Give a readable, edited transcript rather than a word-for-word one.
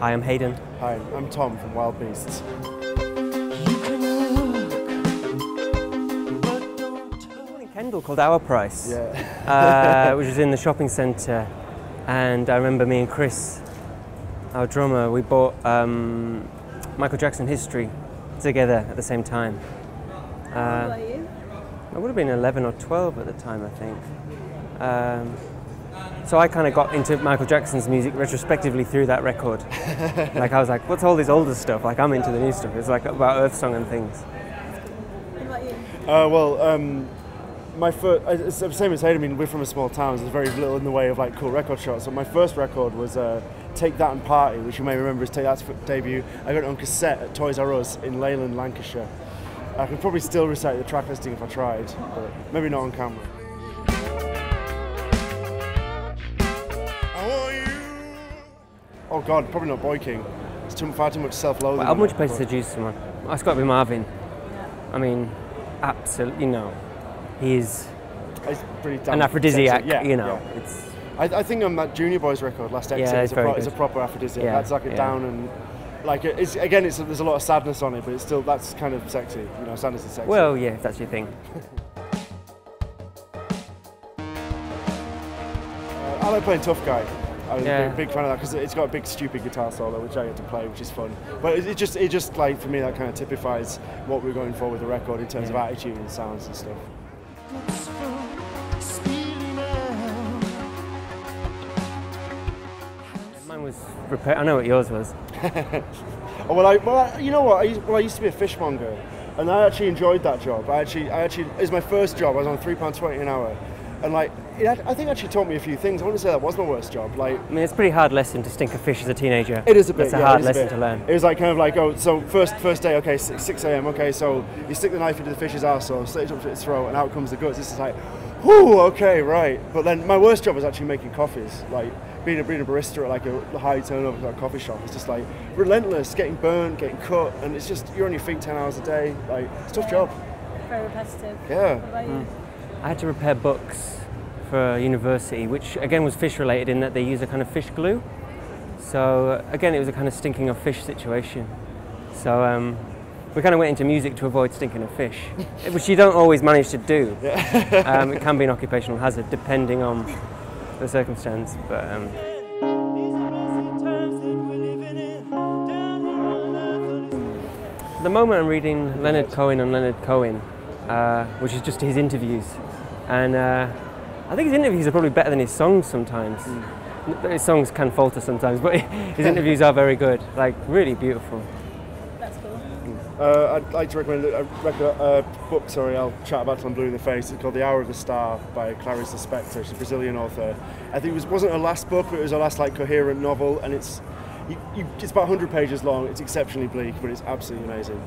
Hi, I'm Hayden. Hi, I'm Tom from Wild Beasts. In Kendal called Our Price, Yeah. which was in the shopping centre, and I remember me and Chris, our drummer, we bought Michael Jackson History together at the same time. How old were you? I would have been 11 or 12 at the time, I think. So I kind of got into Michael Jackson's music retrospectively through that record. Like I was like, what's all this older stuff? Like I'm into the new stuff. It's like about Earth Song and things. What about you? My first, it's the same as Hayden. I mean, we're from a small town, so there's very little in the way of like cool record shops. So my first record was Take That and Party, which you may remember is Take That's debut. I got it on cassette at Toys R Us in Leyland, Lancashire. I could probably still recite the track listing if I tried, but maybe not on camera. Oh God, probably not Boy King. It's far too much self-loathing. Well, how much place to seduce someone? It's got to be Marvin. I mean, absolutely, he's pretty damn an aphrodisiac, sexy. Yeah. It's. I think on that Junior Boys record, Last Exit, Yeah, it's a proper aphrodisiac. Yeah, That's like a down and like there's a lot of sadness on it, but it's still that's kind of sexy. Sadness is sexy. Well, yeah, if that's your thing. I like playing Tough Guy. I'm Yeah. a big fan of that because it's got a big stupid guitar solo which I get to play, which is fun. But it just like for me that kind of typifies what we're going for with the record in terms of attitude and sounds and stuff. Mine was repair. I know what yours was. You know what? I used to be a fishmonger, and I actually enjoyed that job. I actually, it was my first job. I was on £3.20 an hour, and I think it actually taught me a few things. I wouldn't say that was my worst job. I mean, it's a pretty hard lesson to stink a fish as a teenager. It is a bit. It's a hard lesson to learn. It was like kind of like, so first day, okay, 6 a.m. Okay, so you stick the knife into the fish's arsehole, slit it up to its throat, and out comes the guts. This is like, whoo, okay, right. But then my worst job was actually making coffees, like being a barista at like a high turnover coffee shop. It's just like relentless, getting burnt, getting cut, and it's just you're on your feet 10 hours a day. Like it's a tough job. Very repetitive. Yeah. What about you? I had to repair books for university, which again was fish related in that they use a kind of fish glue. So again, it was a kind of stinking of fish situation. So we kind of went into music to avoid stinking of fish, which you don't always manage to do. Yeah. It can be an occupational hazard depending on the circumstance. But at the moment I'm reading Leonard Cohen on Leonard Cohen, which is just his interviews. And I think his interviews are probably better than his songs sometimes. His songs can falter sometimes, but his interviews are very good, like really beautiful. That's cool. I'd like to recommend a book, I'll chat about till I'm blue in the face. It's called The Hour of the Star by Clarice Lispector. She's a Brazilian author. I think it wasn't her last book, but it was her last like coherent novel, and it's about 100 pages long. It's exceptionally bleak, but it's absolutely amazing.